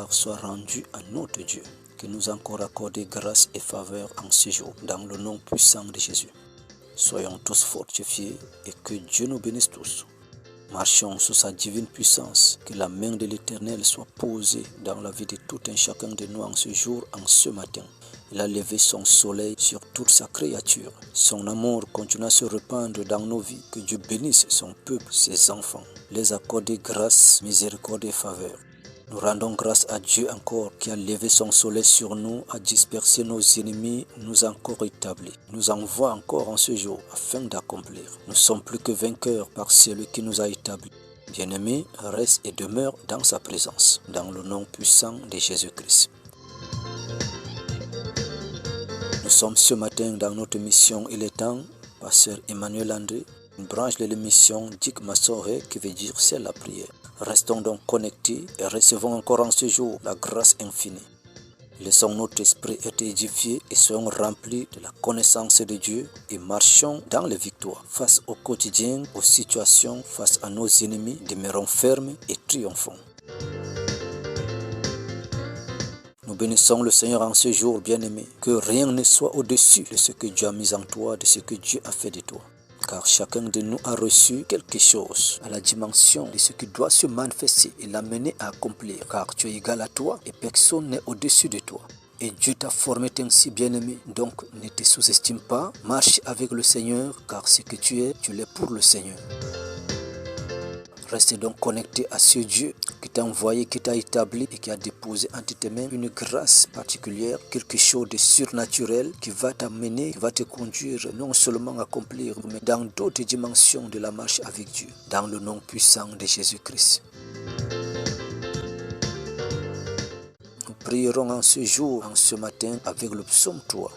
gloire soit rendue à notre Dieu, qui nous a encore accordé grâce et faveur en ce jour, dans le nom puissant de Jésus. Soyons tous fortifiés et que Dieu nous bénisse tous. Marchons sous sa divine puissance, que la main de l'Éternel soit posée dans la vie de tout un chacun de nous en ce jour, en ce matin. Il a levé son soleil sur toute sa créature. Son amour continue à se répandre dans nos vies. Que Dieu bénisse son peuple, ses enfants, les accorder grâce, miséricorde et faveur. Nous rendons grâce à Dieu encore qui a levé son soleil sur nous, a dispersé nos ennemis, nous a encore établis, nous envoie encore en ce jour afin d'accomplir. Nous sommes plus que vainqueurs par celui qui nous a établis. Bien-aimés, reste et demeure dans sa présence, dans le nom puissant de Jésus-Christ. Nous sommes ce matin dans notre mission Il est temps, pasteur Emmanuel André, une branche de l'émission Dik Massoré qui veut dire c'est la prière. Restons donc connectés et recevons encore en ce jour la grâce infinie. Laissons notre esprit être édifié et soyons remplis de la connaissance de Dieu et marchons dans les victoires. Face au quotidien, aux situations, face à nos ennemis, demeurons fermes et triomphons. Nous bénissons le Seigneur en ce jour, bien-aimé, que rien ne soit au-dessus de ce que Dieu a mis en toi, de ce que Dieu a fait de toi. Car chacun de nous a reçu quelque chose à la dimension de ce qui doit se manifester et l'amener à accomplir. Car tu es égal à toi et personne n'est au-dessus de toi. Et Dieu t'a formé ainsi, bien-aimé. Donc ne te sous-estime pas, marche avec le Seigneur, car ce que tu l'es pour le Seigneur. Reste donc connecté à ce Dieu qui t'a envoyé, qui t'a établi et qui a déposé entre tes mains une grâce particulière, quelque chose de surnaturel qui va t'amener, qui va te conduire non seulement à accomplir, mais dans d'autres dimensions de la marche avec Dieu, dans le nom puissant de Jésus-Christ. Nous prierons en ce jour, en ce matin, avec le psaume 3.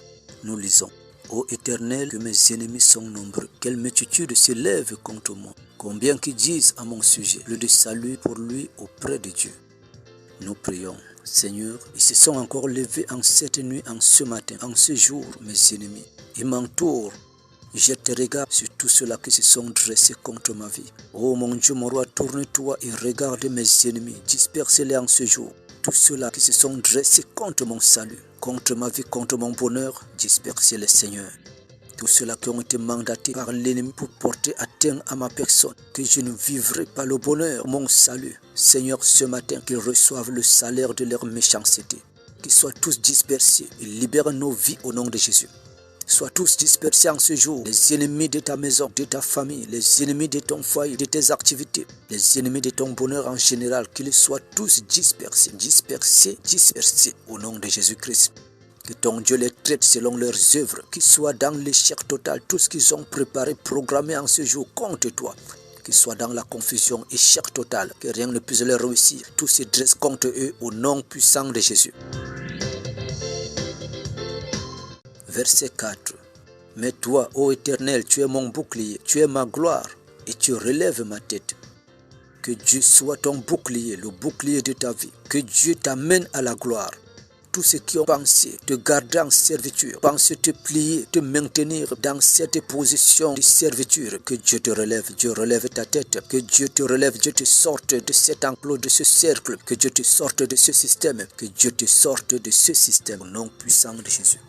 Nous lisons. Ô Éternel, que mes ennemis sont nombreux, quelle multitude s'élève contre moi. Combien qui disent à mon sujet, le de salut pour lui auprès de Dieu. Nous prions, Seigneur, ils se sont encore levés en cette nuit, en ce matin, en ce jour, mes ennemis. Ils m'entourent. Jette tes regards sur tous ceux-là qui se sont dressés contre ma vie. Ô mon Dieu, mon roi, tourne-toi et regarde mes ennemis. Disperse-les en ce jour. Tous ceux-là qui se sont dressés contre mon salut, contre ma vie, contre mon bonheur, dispersez-les, Seigneur. Tous ceux-là qui ont été mandatés par l'ennemi pour porter atteinte à ma personne, que je ne vivrai pas le bonheur, mon salut. Seigneur, ce matin, qu'ils reçoivent le salaire de leur méchanceté. Qu'ils soient tous dispersés et libèrent nos vies au nom de Jésus. Sois tous dispersés en ce jour, les ennemis de ta maison, de ta famille, les ennemis de ton foyer, de tes activités, les ennemis de ton bonheur en général, qu'ils soient tous dispersés, au nom de Jésus-Christ. Que ton Dieu les traite selon leurs œuvres, qu'ils soient dans l'échec total, tout ce qu'ils ont préparé, programmé en ce jour contre toi. Qu'ils soient dans la confusion, échec total, que rien ne puisse leur réussir. Tout se dresse contre eux au nom puissant de Jésus. Verset 4. Mais toi, ô Éternel, tu es mon bouclier, tu es ma gloire, et tu relèves ma tête. Que Dieu soit ton bouclier, le bouclier de ta vie. Que Dieu t'amène à la gloire. Tous ceux qui ont pensé te garder en servitude, pensé te plier, te maintenir dans cette position de servitude, que Dieu te relève, Dieu relève ta tête, que Dieu te relève, Dieu te sorte de cet enclos, de ce cercle, que Dieu te sorte de ce système, que Dieu te sorte de ce système, au nom puissant de Jésus.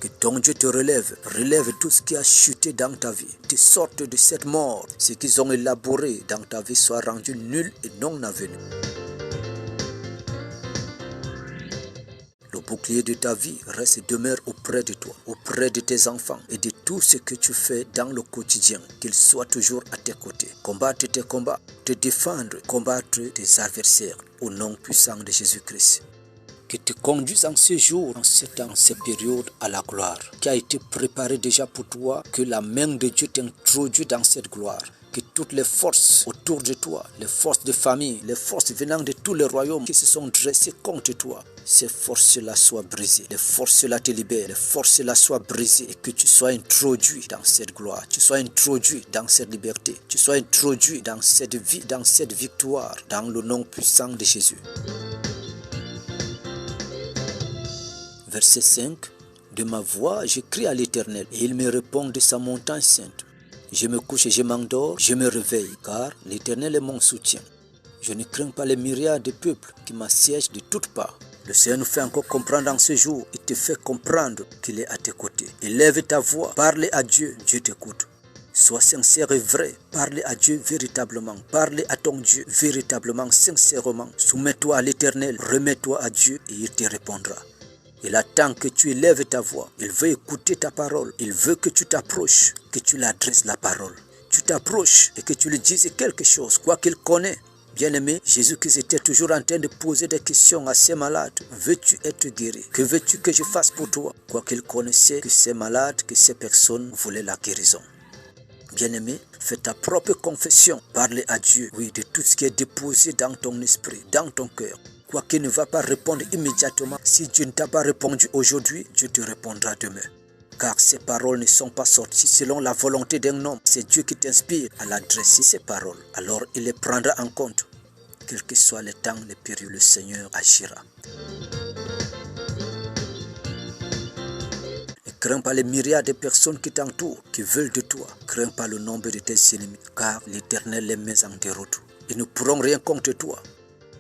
Que ton Dieu te relève, relève tout ce qui a chuté dans ta vie, te sorte de cette mort, ce qu'ils ont élaboré dans ta vie soit rendu nul et non avenu. Le bouclier de ta vie reste et demeure auprès de toi, auprès de tes enfants et de tout ce que tu fais dans le quotidien, qu'il soit toujours à tes côtés. Combattre tes combats, te défendre, combattre tes adversaires, au nom puissant de Jésus-Christ. Qui te conduise en ce jour, en ce temps, ces périodes à la gloire, qui a été préparée déjà pour toi, que la main de Dieu t'introduise dans cette gloire. Que toutes les forces autour de toi, les forces de famille, les forces venant de tous les royaumes qui se sont dressés contre toi, ces forces-là soient brisées, les forces-là te libèrent, les forces-là soient brisées et que tu sois introduit dans cette gloire, tu sois introduit dans cette liberté, tu sois introduit dans cette vie, dans cette victoire, dans le nom puissant de Jésus. Verset 5. De ma voix, je crie à l'Éternel et il me répond de sa montagne sainte. Je me couche et je m'endors, je me réveille, car l'Éternel est mon soutien. Je ne crains pas les myriades de peuples qui m'assiègent de toutes parts. Le Seigneur nous fait encore comprendre en ce jour. Il te fait comprendre qu'il est à tes côtés. Élève ta voix, parle à Dieu, Dieu t'écoute. Sois sincère et vrai, parle à Dieu véritablement, parle à ton Dieu véritablement, sincèrement. Soumets-toi à l'Éternel, remets-toi à Dieu et il te répondra. Il attend que tu élèves ta voix, il veut écouter ta parole, il veut que tu t'approches, que tu l'adresses la parole. Tu t'approches et que tu lui dises quelque chose, quoi qu'il connaît. Bien-aimé, Jésus-Christ était toujours en train de poser des questions à ces malades. Veux-tu être guéri? Que veux-tu que je fasse pour toi? Quoi qu'il connaissait que ces malades, que ces personnes voulaient la guérison. Bien-aimé, fais ta propre confession. Parle à Dieu, oui, de tout ce qui est déposé dans ton esprit, dans ton cœur. Quoi qu'il ne va pas répondre immédiatement, si Dieu ne t'a pas répondu aujourd'hui, Dieu te répondra demain. Car ces paroles ne sont pas sorties selon la volonté d'un homme. C'est Dieu qui t'inspire à l'adresser ces paroles. Alors il les prendra en compte. Quels que soient les temps, les périodes, le Seigneur agira. Ne crains pas les myriades de personnes qui t'entourent, qui veulent de toi. Crains pas le nombre de tes ennemis, car l'Éternel les met en déroute. Ils ne pourront rien contre toi.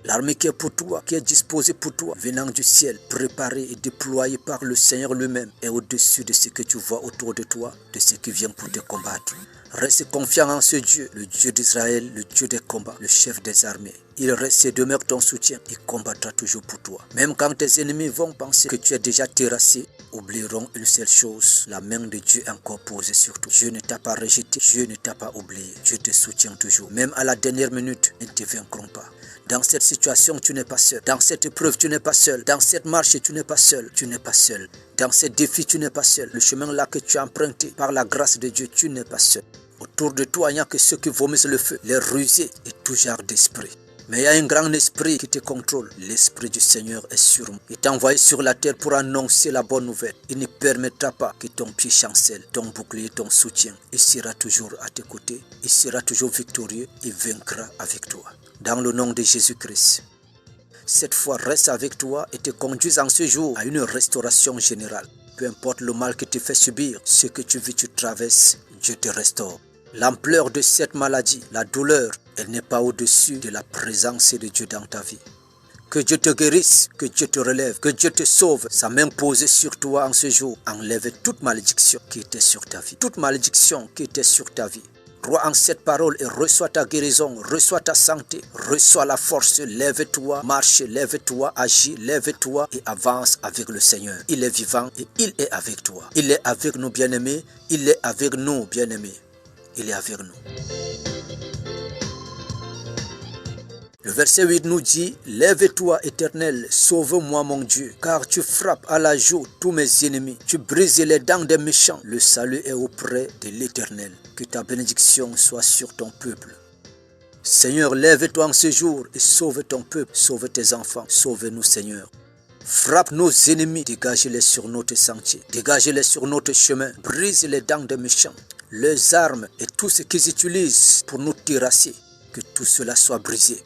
L'armée qui est pour toi, qui est disposée pour toi, venant du ciel, préparée et déployée par le Seigneur lui-même, est au-dessus de ce que tu vois autour de toi, de ce qui vient pour te combattre. Reste confiant en ce Dieu, le Dieu d'Israël, le Dieu des combats, le chef des armées. Il reste et demeure ton soutien, il combattra toujours pour toi. Même quand tes ennemis vont penser que tu es déjà terrassé, oublieront une seule chose, la main de Dieu est encore posée sur toi. Dieu ne t'a pas rejeté, Dieu ne t'a pas oublié, Dieu te soutient toujours. Même à la dernière minute, ils ne te vaincront pas. Dans cette situation, tu n'es pas seul. Dans cette épreuve, tu n'es pas seul. Dans cette marche, tu n'es pas seul. Tu n'es pas seul. Dans ces défis, tu n'es pas seul. Le chemin là que tu as emprunté, par la grâce de Dieu, tu n'es pas seul. Autour de toi, il n'y a que ceux qui vomissent le feu, les rusés et tout genre d'esprit. Mais il y a un grand esprit qui te contrôle. L'esprit du Seigneur est sur moi. Il t'a envoyé sur la terre pour annoncer la bonne nouvelle. Il ne permettra pas que ton pied chancelle, ton bouclier, ton soutien. Il sera toujours à tes côtés. Il sera toujours victorieux. Il vaincra avec toi. Dans le nom de Jésus-Christ. Cette foi reste avec toi et te conduise en ce jour à une restauration générale. Peu importe le mal que tu fais subir, ce que tu vis, tu traverses, Dieu te restaure. L'ampleur de cette maladie, la douleur, elle n'est pas au-dessus de la présence de Dieu dans ta vie. Que Dieu te guérisse, que Dieu te relève, que Dieu te sauve. Sa main posée sur toi en ce jour, enlève toute malédiction qui était sur ta vie. Toute malédiction qui était sur ta vie. Crois en cette parole et reçois ta guérison, reçois ta santé, reçois la force. Lève-toi, marche, lève-toi, agis, lève-toi et avance avec le Seigneur. Il est vivant et il est avec toi. Il est avec nous, bien-aimés. Il est avec nous, bien-aimés. Il est avec nous. Le verset 8 nous dit, « Lève-toi, Éternel, sauve-moi mon Dieu, car tu frappes à la joue tous mes ennemis, tu brises les dents des méchants. Le salut est auprès de l'Éternel. Que ta bénédiction soit sur ton peuple. » Seigneur, lève-toi en ce jour et sauve ton peuple, sauve tes enfants, sauve-nous, Seigneur. Frappe nos ennemis, dégage-les sur notre sentier, dégage-les sur notre chemin, brise les dents des méchants, leurs armes et tout ce qu'ils utilisent pour nous terrasser, que tout cela soit brisé.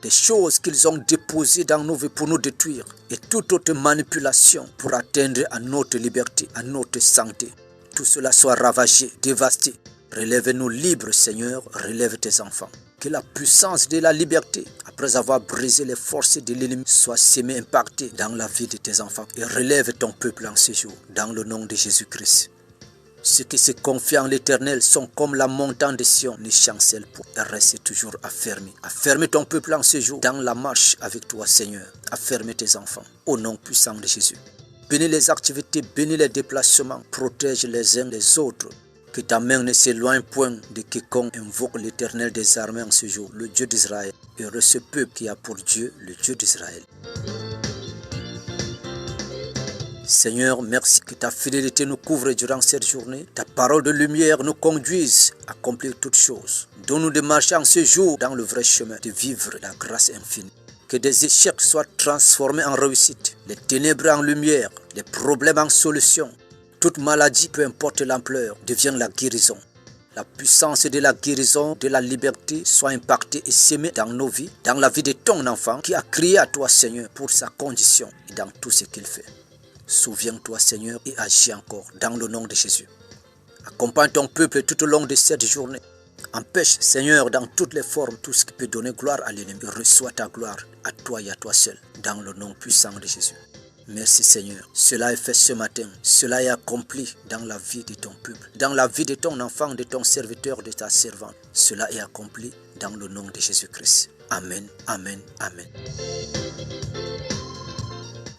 Des choses qu'ils ont déposées dans nos vies pour nous détruire et toute autre manipulation pour atteindre à notre liberté, à notre santé. Tout cela soit ravagé, dévasté. Relève-nous libres, Seigneur, relève tes enfants. Que la puissance de la liberté, après avoir brisé les forces de l'ennemi, soit sémée, impactée dans la vie de tes enfants. Et relève ton peuple en ce jour, dans le nom de Jésus-Christ. Ceux qui se confient en l'Éternel sont comme la montagne de Sion, ne chancellent pas et restent toujours affermis. Afferme ton peuple en ce jour, dans la marche avec toi, Seigneur. Afferme tes enfants, au nom puissant de Jésus. Bénis les activités, bénis les déplacements, protège les uns les autres. Que ta main ne s'éloigne point de quiconque invoque l'Éternel des armées en ce jour, le Dieu d'Israël. Heureux ce peuple qui a pour Dieu le Dieu d'Israël. Seigneur, merci que ta fidélité nous couvre durant cette journée. Ta parole de lumière nous conduise à accomplir toutes choses. Donne-nous de marcher en ce jour dans le vrai chemin, de vivre la grâce infinie. Que des échecs soient transformés en réussite, les ténèbres en lumière, les problèmes en solution. Toute maladie, peu importe l'ampleur, devient la guérison. La puissance de la guérison, de la liberté soit impactée et sémée dans nos vies, dans la vie de ton enfant qui a crié à toi, Seigneur, pour sa condition et dans tout ce qu'il fait. Souviens-toi, Seigneur, et agis encore dans le nom de Jésus. Accompagne ton peuple tout au long de cette journée. Empêche, Seigneur, dans toutes les formes, tout ce qui peut donner gloire à l'ennemi. Reçois ta gloire à toi et à toi seul, dans le nom puissant de Jésus. Merci Seigneur. Cela est fait ce matin. Cela est accompli dans la vie de ton peuple, dans la vie de ton enfant, de ton serviteur, de ta servante. Cela est accompli dans le nom de Jésus-Christ. Amen, amen, amen.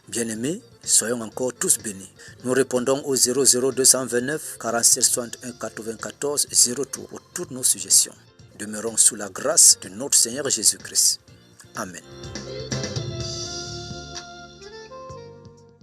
Bien-aimés, soyons encore tous bénis. Nous répondons au 00229 47 61 94 03 pour toutes nos suggestions. Demeurons sous la grâce de notre Seigneur Jésus-Christ. Amen.